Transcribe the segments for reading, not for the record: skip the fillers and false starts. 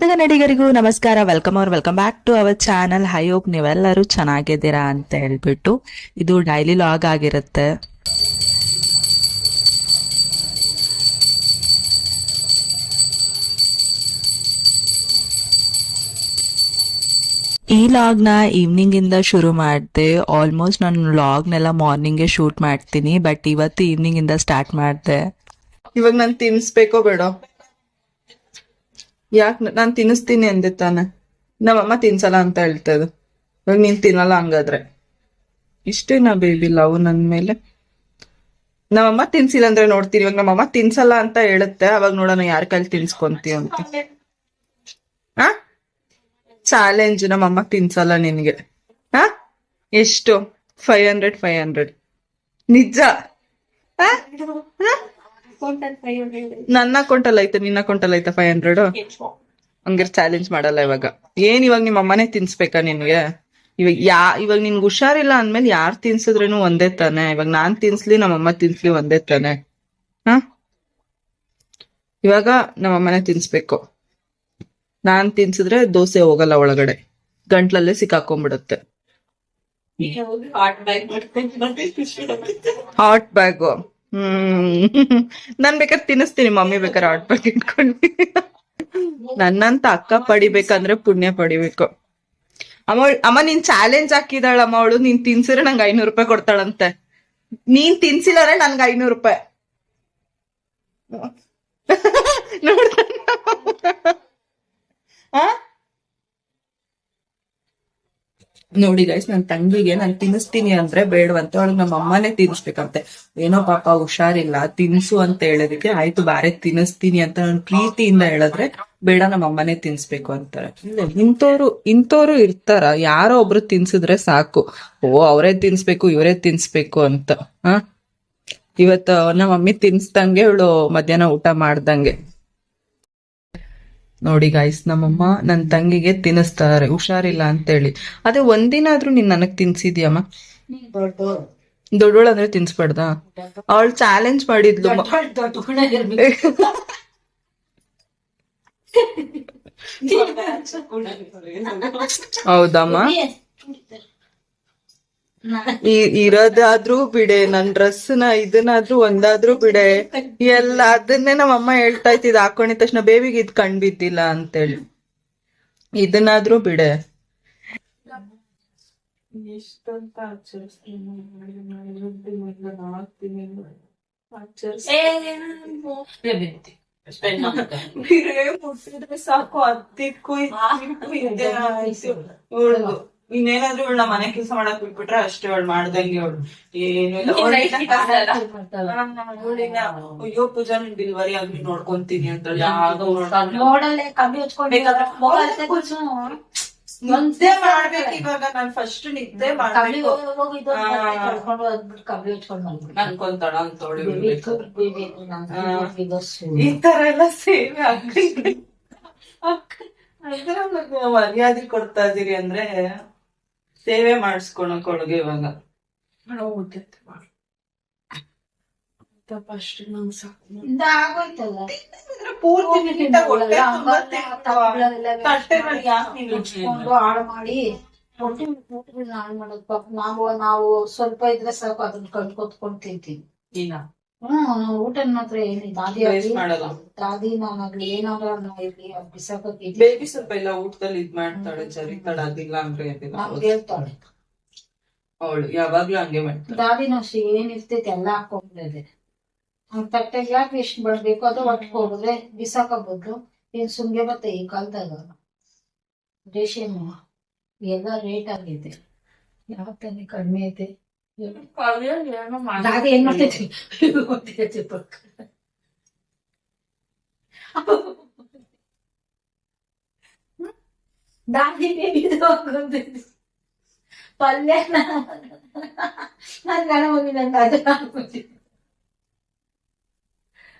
ಕನ್ನಡಿಗರಿಗೂ ನಮಸ್ಕಾರ. Welcome back to our channel. I hope ನೀವೆಲ್ಲರೂ ಚೆನ್ನಾಗಿದ್ದೀರಾ ಅಂತ ಹೇಳ್ಬಿಟ್ಟು ಇದು ಡೈಲಿ ಲಾಗ್ ಆಗಿರುತ್ತೆ. ಈ ಲಾಗ್ನ ಈವ್ನಿಂಗ್ ಇಂದ ಶುರು ಮಾಡಿದೆ. ಆಲ್ಮೋಸ್ಟ್ ನಾನು ಲಾಗ್ನೆಲ್ಲ ಮಾರ್ನಿಂಗ್ಗೆ ಶೂಟ್ ಮಾಡ್ತೀನಿ, ಬಟ್ ಇವತ್ತು ಈವ್ನಿಂಗ್ ಇಂದ ಸ್ಟಾರ್ಟ್ ಮಾಡಿದೆ. ಇವಾಗ ನಾನು ತಿನ್ಸ್ಬೇಕೋ ಬೇಡ? ಯಾಕೆ ನಾನು ತಿನ್ನಿಸ್ತೀನಿ ಅಂದೆ ತಾನೆ. ನಮ್ಮಮ್ಮ ತಿನ್ಸಲ್ಲ ಅಂತ ಹೇಳ್ತದ. ಇವಾಗ ನೀನ್ ತಿನ್ನಲ್ಲ ಹಂಗಾದ್ರೆ ಇಷ್ಟೇನಾ ಬೇಬಿ ಲವ್ ನನ್ ಮೇಲೆ? ನಮ್ಮಮ್ಮ ತಿನ್ಸಿಲ್ಲ ಅಂದ್ರೆ ನೋಡ್ತೀನಿ. ಇವಾಗ ನಮ್ಮಮ್ಮ ತಿನ್ಸಲ್ಲ ಅಂತ ಹೇಳುತ್ತೆ, ಅವಾಗ ನೋಡೋಣ ಯಾರ ಕೈಲಿ ತಿನ್ಸ್ಕೊಂತೀವಿ ಅಂತ. ಆ ಚಾಲೆಂಜ್, ನಮ್ಮಮ್ಮ ತಿನ್ಸಲ್ಲ ನಿನ್ಗೆ. ಹಾ ಎಷ್ಟು? 500 ನಿಜ? ನನ್ನ ಅಕೌಂಟಲ್ಲಿ ಐತೆ, ನಿನ್ನ ಅಕೌಂಟಲ್ಲಿ ಐತೆ 500? ಹಂಗಾರೆ ಚಾಲೆಂಜ್ ಮಾಡಲ್ಲ ಇವಾಗ. ಇವಾಗ ನಿಮ್ಮ ಅಮ್ಮನೇ ತಿನ್ಸ್ಬೇಕಾ ನಿನ್ಗೆ? ಇವಾಗ ನಿನ್ಗೆ ಹುಷಾರಿಲ್ಲ ಅಂದ್ಮೇಲೆ ಯಾರು ತಿನ್ಸಿದ್ರೇನು ಒಂದೇ ತಾನೆ. ಇವಾಗ ನಾನ್ ತಿನ್ಸ್ಲಿ ನಮ್ಮಮ್ಮ ತಿನ್ಸ್ಲಿ ಒಂದೇ ತಾನೆ. ಹ ಇವಾಗ ನಮ್ಮಮ್ಮನೇ ತಿನ್ಸ್ಬೇಕು. ನಾನ್ ತಿನ್ಸಿದ್ರೆ ದೋಸೆ ಹೋಗಲ್ಲ ಒಳಗಡೆ, ಗಂಟ್ಲಲ್ಲೇ ಸಿಕ್ಕಾಕೊಂಡ್ಬಿಡುತ್ತೆ. ಹಾಟ್ ಬ್ಯಾಗು ನಾನ್ ಬೇಕಾದ್ರೆ ತಿನ್ನಿಸ್ತೀನಿ, ಮಮ್ಮಿ ಬೇಕಾದ್ರೆ ಹಾಟ್ ಬ್ಯಾಗ್ ಇಟ್ಕೊಂಡು. ನನ್ನಂತ ಅಕ್ಕ ಪಡಿಬೇಕಂದ್ರೆ ಪುಣ್ಯ ಪಡಿಬೇಕು. ಅಮ್ಮ ನೀನ್ ಚಾಲೆಂಜ್ ಹಾಕಿದಾಳ ಅಮ್ಮ. ಅವಳು ನೀನ್ ತಿನ್ಸಿದ್ರೆ ನಂಗೆ 500 ರೂಪಾಯಿ ಕೊಡ್ತಾಳಂತೆ. ನೀನ್ ತಿನ್ಸಿಲ್ಲರೆ ನನ್ಗೆ 500 ರೂಪಾಯಿ. ನೋಡಿ ಗೈಸ್, ನನ್ ತಂಗಿಗೆ ನಾನ್ ತಿನ್ನಿಸ್ತೀನಿ ಅಂದ್ರೆ ಬೇಡವಂತೆ. ಅವಳಿಗೆ ನಮ್ಮ ಅಮ್ಮನೇ ತಿನ್ಸ್ಬೇಕಂತೆ. ಏನೋ ಪಾಪ ಹುಷಾರಿಲ್ಲ, ತಿನ್ಸು ಅಂತ ಹೇಳೋದಕ್ಕೆ ಆಯ್ತು ಬಾರೆ ತಿನ್ನಿಸ್ತೀನಿ ಅಂತ ನಾನು ಪ್ರೀತಿಯಿಂದ ಹೇಳಿದ್ರೆ ಬೇಡ ನಮ್ಮ ಅಮ್ಮನೇ ತಿನ್ಸ್ಬೇಕು ಅಂತಾರೆ. ಇಂಥವ್ರು ಇರ್ತಾರ. ಯಾರೋ ಒಬ್ರು ತಿನ್ಸಿದ್ರೆ ಸಾಕು, ಅವರೇ ತಿನ್ಸ್ಬೇಕು ಇವರೇ ತಿನ್ಸ್ಬೇಕು ಅಂತ. ಇವತ್ತು ನಮ್ಮ ಮಮ್ಮಿ ತಿನ್ಸ್ದಂಗೆ ಇವಳು ಮಧ್ಯಾಹ್ನ ಊಟ ಮಾಡ್ದಂಗೆ. ನೋಡಿ ಗಾಯ್ಸ್, ನಮ್ಮಮ್ಮ ನನ್ ತಂಗಿಗೆ ತಿನ್ನಿಸ್ತಾರೆ ಹುಷಾರಿಲ್ಲ ಅಂತೇಳಿ. ಅದೇ ಒಂದಿನ ಆದ್ರೂ ನೀನ್ ನನಗ್ ತಿನ್ಸಿದ್ಯಮ್ಮ? ದೊಡ್ಡೋಳು ಅಂದ್ರೆ ತಿನ್ಸ್ಬಾರ್ದ? ಅವಳು ಚಾಲೆಂಜ್ ಮಾಡಿದ್ಲು. ಹೌದಮ್ಮ, ಇರೋದಾದ್ರೂ ಬಿಡೆ, ನನ್ ಡ್ರೆಸ್ನ ಇದನ್ನಾದ್ರೂ ಒಂದಾದ್ರೂ ಬಿಡೆ. ಎಲ್ಲ ಅದನ್ನೇ ನಮ್ಮಮ್ಮ ಹೇಳ್ತಾ ಇತ್ತು, ಇದು ಹಾಕೊಂಡಿದ ತಕ್ಷಣ ಬೇಬಿಗೆ ಇದ್ ಕಂಡ್ಬಿದ್ದಿಲ್ಲ ಅಂತೇಳಿ. ಇದನ್ನಾದ್ರೂ ಬಿಡೆ. ಎಷ್ಟಂತ ಮುಟ್ಟಿದ್ರೆ ಸಾಕು, ಅದಕ್ಕೂ ಇನ್ನೇನಾದ್ರೂ ಇವಳು ನಮ್ಮ ಮನೆ ಕೆಲಸ ಮಾಡಕ್ ಬಿಟ್ಬಿಟ್ರೆ ಅಷ್ಟೇ. ಅವಳು ಮಾಡ್ದಂಗೆ ಅವಳು ಏನು ಅಯ್ಯೋ ಪೂಜಾ ನಿನ್ ಡಿಲಿವರಿ ಆಗ್ಲಿ ನೋಡ್ಕೊಂತೀನಿ ಅಂತ ನಿದ್ದೆ ಮಾಡ್ಬೇಕು. ಇವಾಗ ನಾನ್ ಫಸ್ಟ್ ನಿದ್ದೆ ಮಾಡ್ಬೇಕು ಅನ್ಕೊಂತಾಳ ಅಂತೋಳಿ. ಈ ತರ ಎಲ್ಲ ಸೇವೆ ಮರ್ಯಾದೆ ಕೊಡ್ತಾ ಇದೀರಿ ಅಂದ್ರೆ ಸೇವೆ ಮಾಡಿಸ್ಕೊಳಕ್ ಒಳಗೆ. ಇವಾಗ ಹಾಳು ಮಾಡಿ ನಾವು ಸ್ವಲ್ಪ ಇದ್ರೆ ಸಾಕು, ಅದನ್ನ ಕಳ್ಕೊತ್ಕೊಂಡ್ ತಿಂತೀವಿ. ಊಟ ಮಾತ್ರ ಏನಿಲ್ಲ. ದಾದಿ ನಾನಾಗ್ಲಿ ಏನಾದ್ರು ಇರ್ಲಿ ಬಿಸಾಕಿ ಬೇಬಿ ಸ್ವಲ್ಪ ಎಲ್ಲ ಊಟದಲ್ಲಿ ಇದ್ ಮಾಡ್ತಾಳೆ, ಜರಿತಾಳೆ. ಅದಿಲ್ಲ ಅಂದ್ರೆ ಹೇಳ್ತಾಳೆ ಅವಳು ಯಾವಾಗ್ಲೂ ಹಂಗೆ ಮಾಡ್ತಾಳೆ. ದಾದಿನ ಅಷ್ಟೇ ಏನಿರ್ತೈತಿ ಎಲ್ಲ ಹಾಕೊಂಡಿದೆ. ತಟ್ಟೆಗೆ ಯಾಕೆ ಎಷ್ಟು ಬರ್ಬೇಕು ಅದು ಹೊಟ್ಕೊಡಿದ್ರೆ ಬಿಸಾಕ ಬದ್ಲು ಏನ್ ಸುಮ್ಗೆ ಬತ್ತೆ. ಈ ಕಾಲದಾಗ ರೇಷನ್ ಎಲ್ಲ ರೇಟ್ ಆಗೈತೆ, ಯಾವ ತಾನೆ ಕಡಿಮೆ ಐತೆ. ದಾದಿ ಏನ್ ಮಾಡ್ತೈತಿ ದಾದಿ ಪಲ್ಯ ನನ್ ಗಣ ಹೋಗಿ ನನ್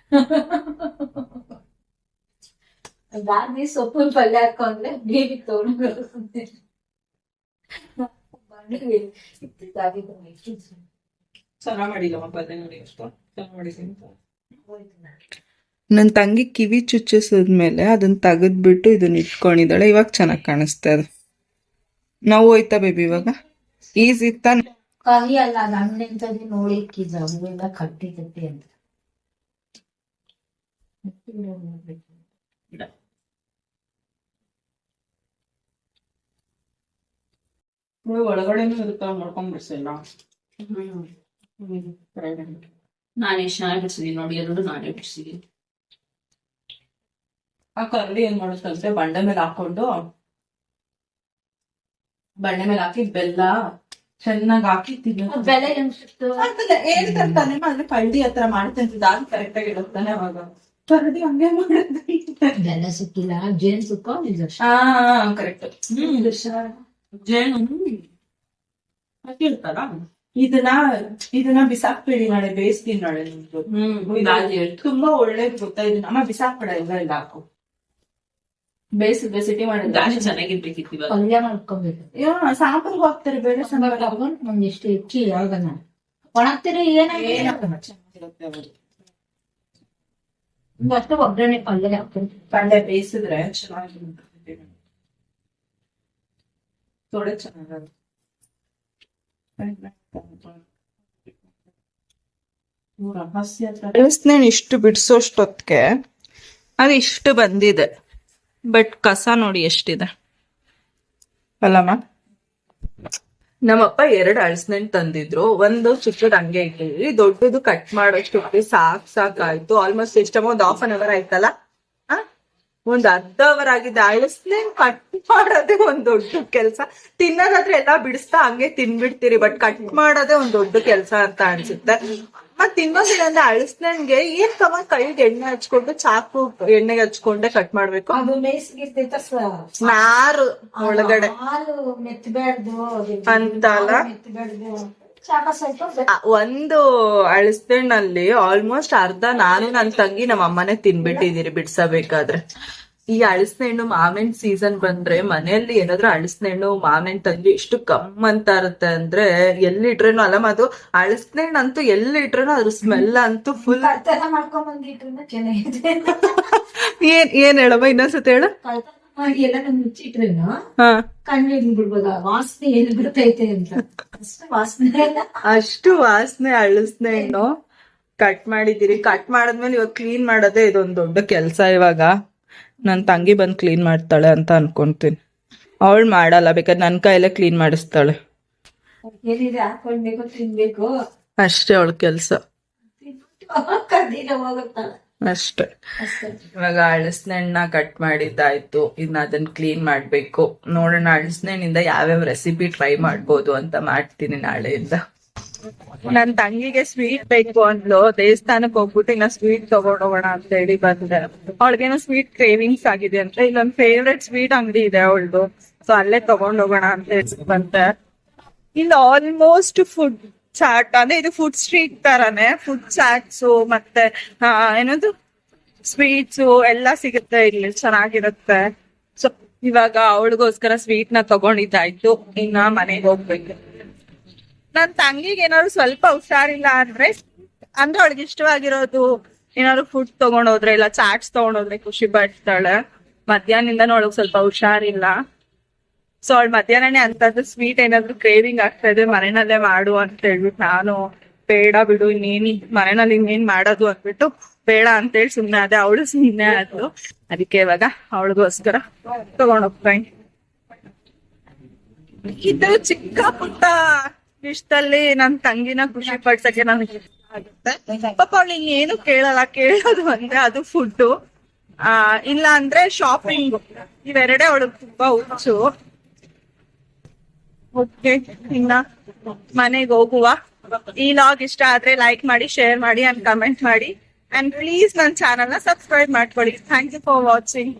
ದಾದಿ ಸೊಪ್ಪಿನ ಪಲ್ಯ ಹಾಕೊಂಡ್ರೆ ಬೇಬಿ ತಗೊಂಡು ಚೆನ್ನಾಗ್ ಮಾಡಿಲ್ಲಮ್ಮ ಪಲ್ಯ. ನೋಡಿ ಎಷ್ಟು ಚೆನ್ನಾಗ್ ಮಾಡಿದ್ದೀನಿ. ನನ್ನ ತಂಗಿ ಕಿವಿ ಚುಚ್ಚಿಸಿದ್ಮೇಲೆ ಅದನ್ನ ತೆಗೆದ್ಬಿಟ್ಟು ಇದನ್ನ ಇಟ್ಕೊಂಡಿದ್ದಾಳೆ. ಇವಾಗ ಚೆನ್ನಾಗಿ ಕಾಣಿಸ್ತಾ ಇದೆ. ನೋವು ಹೋಯ್ತಾ ಬೇಬಿ ಇವಾಗ? ಈಸಿ ಇತ್ತಾ? ಕಹಿ ಅಲ್ಲ, ಅದು ಹಣ್ಣೆಂತದ್ದು ನೋಡಿ ಇಕ್ಕಿದ್ರು ಅವೆಲ್ಲ ಕಟ್ಟಿ ಕಟ್ಟಿ ಅಂತ. ಒಳಗಡೆನೂ ಇರುತ್ತ ಮಾಡ್ಕೊಂಡ್ ಬಿಡ್ಸಿಲ್ಲ. ನಾನು ಎಷ್ಟು ಚೆನ್ನಾಗಿ ಬಿಡ್ಸಿದೀನಿ ನೋಡಿ, ಎರಡು ನಾನೇ ಬಿಡ್ಸಿದೀನಿ. ಆ ಕರಡಿ ಏನ್ ಮಾಡುತ್ತಂದ್ರೆ ಬಂಡೆ ಮೇಲೆ ಹಾಕೊಂಡು, ಬಂಡೆ ಮೇಲೆ ಹಾಕಿ ಬೆಲ್ಲ ಚೆನ್ನಾಗಿ ಹಾಕಿ ತಿನ್ನೋದು. ಬೆಲೆ ಎನ್ಸಿತ್ತು ಹೇಳ್ತಾನೆ ಅಂದ್ರೆ ಕರಡಿ ಹತ್ರ ಮಾಡ್ತಂತಿದ್ದ ಅದು ಕರೆಕ್ಟ್ ಆಗಿ ಇಡುತ್ತಾನೆ. ಅವಾಗ ಕರಡಿ ಹಂಗೆ ಮಾಡುತ್ತೆ. ಬೆಲೆ ಸಿಕ್ಕಿಲ್ಲ, ಜೇನ್ ತುಪ್ಪ ಕರೆಕ್ಟ್. ಜೇನು ಹಾಕಿರ್ತಾರ. ಇದನ್ನ ಬಿಸಾಕ್ಬೇಡಿ, ನಾಳೆ ಬೇಯಿಸ್ತೀನಿ ನಾಳೆ ನಿಮ್ದು. ತುಂಬಾ ಒಳ್ಳೇದು ಗೊತ್ತಾ ಇದನ್ನ. ಅಮ್ಮ ಬಿಸಾಕ್ಬೇಡ, ಎಲ್ಲ ಹಾಕು. ಬೇಯಿಸಿದ್ರೆ ಸಿಟಿ ಮಾಡಿದ್ರೆ ಚೆನ್ನಾಗಿರ್ಬೇಕಿತ್ತು. ಪಲ್ಯ ಮಾಡ್ಕೊಬೇಕು. ಸಾಂಬಾರ್ಗೆ ಹಾಕ್ತಾರೆ, ಬೇಳೆ ಸಾಂಬಾರ್ ತಗೊಂಡು ಒಂದಿಷ್ಟು ಇಕ್ಕಿ ಯಾವಾಗನ ಒಣಗ್ತೀರಿ ಅಷ್ಟು ಒಗ್ಗರಣೆ ಪಲ್ಯ ಹಾಕ್ತೀನಿ. ಪಲ್ಯ ಬೇಯಿಸಿದ್ರೆ ಚೆನ್ನಾಗಿರುತ್ತೆ, ತೊಳೆ ಚೆನ್ನಾಗದು. ಇಷ್ಟು ಬಿಡಿಸೋಷ್ಟೊತ್ತಿಗೆ ಅದು ಇಷ್ಟು ಬಂದಿದೆ. ಬಟ್ ಕಸ ನೋಡಿ ಎಷ್ಟಿದೆ ಅಲ್ಲಮ್ಮ. ನಮ್ಮಪ್ಪ 2 ಹಲಸಿನಣ್ಣು ತಂದಿದ್ರು. ಒಂದು ಚಿಕ್ಕದು ಹಂಗೆ ಇಟ್ಟಿದ್ರಿ, ದೊಡ್ಡದು ಕಟ್ ಮಾಡೋಷ್ಟು ಸಾಕಾಯ್ತು. ಆಲ್ಮೋಸ್ಟ್ ಎಷ್ಟಮ್ಮ ಒಂದು 1/2 hour ಆಯ್ತಲ್ಲ. ಒಂದ್ ಅರ್ಧ ಅವರ್ ಆಗಿದೆ. ಹಲಸಿನಣ್ಣು ಕಟ್ ಮಾಡೋದೇ ಒಂದ್ ದೊಡ್ಡ ಕೆಲ್ಸ. ತಿನ್ನೋದಾದ್ರೆ ಎಲ್ಲಾ ಬಿಡಿಸ್ತಾ ಹಂಗೆ ತಿನ್ಬಿಡ್ತೀರಿ, ಬಟ್ ಕಟ್ ಮಾಡೋದೇ ಒಂದ್ ದೊಡ್ಡ ಕೆಲ್ಸ ಅಂತ ಅನ್ಸುತ್ತೆ. ಮತ್ ಇನ್ನೊಂದೇನಂದ್ರೆ ಹಲಸಿನಣ್ಣಿಗೆ ಏನ್ ಕೈಗೆ ಎಣ್ಣೆ ಹಚ್ಕೊಂಡು ಚಾಕು ಎಣ್ಣೆಗೆ ಹಚ್ಕೊಂಡೆ ಕಟ್ ಮಾಡ್ಬೇಕು. ಅದು ಬೇಯಿಸಿರ್ತೈತ ನಾರು ಒಳಗಡೆ ಹಾಲು ಮೆತ್ತಬೇಡ್ದು ಅಂತಲ್ಲ. ಮೆತ್ತಬೇಡ್ದು ಚಾಕ ಸ್ವಲ್ಪ. ಒಂದು ಹಲಸಿನಣ್ಣಲ್ಲಿ ಆಲ್ಮೋಸ್ಟ್ ಅರ್ಧ ನಾನು ನನ್ ತಂಗಿ ನಮ್ಮ ಅಮ್ಮನೇ ತಿನ್ಬಿಟ್ಟಿದೀರಿ ಬಿಡ್ಸಬೇಕಾದ್ರೆ. ಈ ಹಲಸಿನಣ್ಣು ಮಾವಿನ ಸೀಸನ್ ಬಂದ್ರೆ ಮನೆಯಲ್ಲಿ ಏನಾದ್ರು ಹಲಸಿನಣ್ಣು ಮಾವಿನ ತಂದು ಎಷ್ಟು ಕಮ್ ಅಂತ ಇರುತ್ತೆ ಅಂದ್ರೆ, ಎಲ್ಲಿಟ್ರೇನು ಅಲ್ಲಮ್ಮ ಅದು ಹಲಸಿನಣ್ಣು ಅಂತೂ ಎಲ್ಲಿಟ್ರೇನು ಅದ್ರ ಸ್ಮೆಲ್ ಅಂತೂ ಫುಲ್. ಮಾಡ್ಕೊಂಡ್ ಬಂದಿಟ್ರು ಚೆನ್ನಾಗಿದೆ. ಏನ್ ಹೇಳಮ್ಮ ಇನ್ನೊಂದ್ಸತಿ ಹೇಳ. ಎಲ್ಲ ಮುಚ್ಚಿಟ್ರೇನು ಕಣ್ಣು ಬಿಡ್ಬೋದ ವಾಸನೆ ಎಲ್ಲಿ ಬಿಡ್ತೈತೆ ಅಂತ. ಅಷ್ಟು ವಾಸನೆ ಹಲಸಿನಣ್ಣು ಕಟ್ ಮಾಡಿದಿರಿ. ಕಟ್ ಮಾಡದ್ಮೇಲೆ ಇವಾಗ ಕ್ಲೀನ್ ಮಾಡೋದೇ ಇದೊಂದ್ ದೊಡ್ಡ ಕೆಲ್ಸ. ಇವಾಗ ನನ್ ತಂಗಿ ಬಂದ್ ಕ್ಲೀನ್ ಮಾಡ್ತಾಳೆ ಅಂತ ಅನ್ಕೊಂತೀನಿ. ಅವಳು ಮಾಡಲ್ಲ, ಬೇಕಾದ್ರೆ ನನ್ ಕೈಯಲ್ಲೇ ಕ್ಲೀನ್ ಮಾಡಿಸ್ತಾಳೆ. ಏನಿದೆ ಹಾಕೊಂಡ್ಬೇಕು ತಿನ್ಬೇಕು ಅಷ್ಟೇ ಅವಳ ಕೆಲ್ಸ ಹೋಗುತ್ತಾಳೆ ಅಷ್ಟೇ. ಇವಾಗ ಹಲಸಿನಣ್ಣ ಕಟ್ ಮಾಡಿದ್ದಾಯ್ತು. ಇನ್ನ ಅದನ್ನ ಕ್ಲೀನ್ ಮಾಡ್ಬೇಕು. ನೋಡೋಣ ಹಲಸಿನಣ್ಣಿಂದ ಯಾವ್ಯಾವ ರೆಸಿಪಿ ಟ್ರೈ ಮಾಡ್ಬೋದು ಅಂತ ಮಾಡ್ತೀನಿ ನಾಳೆಯಿಂದ. ನನ್ ತಂಗಿಗೆ ಸ್ವೀಟ್ ಬೇಕು ಅಂದ್ಲು. ದೇವಸ್ಥಾನಕ್ ಹೋಗ್ಬಿಟ್ಟು ಇನ್ನ ಸ್ವೀಟ್ ತಗೊಂಡೋಗೋಣ ಅಂತ ಹೇಳಿ ಬಂದೆ. ಅವಳಿಗೇನೋ ಸ್ವೀಟ್ ಕ್ರೇವಿಂಗ್ಸ್ ಆಗಿದೆ ಅಂತ. ಇಲ್ಲೊಂದ್ ಫೇವ್ರೆಟ್ ಸ್ವೀಟ್ ಅಂಗಡಿ ಇದೆ ಅವಳದು, ಸೊ ಅಲ್ಲೇ ತಗೊಂಡೋಗೋಣ ಅಂತ ಹೇಳಿ ಬಂದೆ. ಇಲ್ಲಿ ಆಲ್ಮೋಸ್ಟ್ ಫುಡ್ ಚಾಟ್ ಅಂದ್ರೆ ಇದು ಫುಡ್ ಸ್ಟ್ರೀಟ್ ತರಾನೇ. ಫುಡ್ ಚಾಟ್ಸ್ ಮತ್ತೆ ಏನದು ಸ್ವೀಟ್ಸ್ ಎಲ್ಲ ಸಿಗುತ್ತೆ ಇಲ್ಲಿ, ಚೆನ್ನಾಗಿರುತ್ತೆ. ಸೊ ಇವಾಗ ಅವಳಿಗೋಸ್ಕರ ಸ್ವೀಟ್ ನ ತಗೊಂಡಿದ್ದಾಯ್ತು. ಇನ್ನ ಮನೆಗೆ ಹೋಗ್ಬೇಕು. ನನ್ ತಂಗಿಗೆ ಏನಾದ್ರು ಸ್ವಲ್ಪ ಹುಷಾರಿಲ್ಲ ಅಂದ್ರೆ ಅವಳಿಗೆ ಇಷ್ಟವಾಗಿರೋದು ಏನಾದ್ರು ಫುಡ್ ತಗೊಂಡೋದ್ರೆ ಇಲ್ಲ ಚಾಟ್ಸ್ ತಗೊಂಡೋದ್ರೆ ಖುಷಿ ಪಡ್ತಾಳೆ. ಮಧ್ಯಾಹ್ನದಿಂದ ಅವಳಿಗೆ ಸ್ವಲ್ಪ ಹುಷಾರಿಲ್ಲ. ಸೊ ಅವಳು ಮಧ್ಯಾಹ್ನನೇ ಅಂತದ್ದು ಸ್ವೀಟ್ ಏನಾದ್ರು ಕ್ರೇವಿಂಗ್ ಆಗ್ತಾ ಇದೆ, ಮನೆಯಲ್ಲೇ ಮಾಡು ಅಂತ ಹೇಳ್ಬಿಟ್ಟು ನಾನು ಬೇಡ ಬಿಡು ಇನ್ನೇನಿ ಮನೆಯಲ್ಲಿ ಇನ್ನೇನ್ ಮಾಡೋದು ಅಂದ್ಬಿಟ್ಟು ಬೇಡ ಅಂತೇಳಿ ಸುಮ್ನೆ ಅದೇ. ಅವಳು ಸುಮ್ನೆ ಆದ್ಲು. ಅದಕ್ಕೆ ಇವಾಗ ಅವಳಿಗೋಸ್ಕರ ತಗೊಂಡೋಗ್ತಾಯಿ. ಇದು ಚಿಕ್ಕ ಪುಟ್ಟ ಇಷ್ಟಲ್ಲಿ ನನ್ ತಂಗಿನ ಖುಷಿ ಪಡ್ಸಕ್ಕೆ ನನಗೆ ಆಗುತ್ತೆ. ಪಾಪ ಅವಳು ಇನ್ನೇನು ಕೇಳಲ್ಲ, ಕೇಳೋದು ಅಂದ್ರೆ ಅದು ಫುಡ್ ಇಲ್ಲ ಅಂದ್ರೆ ಶಾಪಿಂಗ್. ಇವೆರಡೇ ಅವಳಿಗೆ ತುಂಬಾ ಹುಚ್ಚು. ಓಕೆ, ಇನ್ನ ಮನೆಗೆ ಹೋಗುವ. ಈ ಲಾಗ್ ಇಷ್ಟ ಆದ್ರೆ ಲೈಕ್ ಮಾಡಿ, ಶೇರ್ ಮಾಡಿ ಅಂಡ್ ಕಮೆಂಟ್ ಮಾಡಿ. ಅಂಡ್ ಪ್ಲೀಸ್ ನನ್ನ ಚಾನಲ್ ನ ಸಬ್ಸ್ಕ್ರೈಬ್ ಮಾಡ್ಕೊಳ್ಳಿ. Thank you for watching.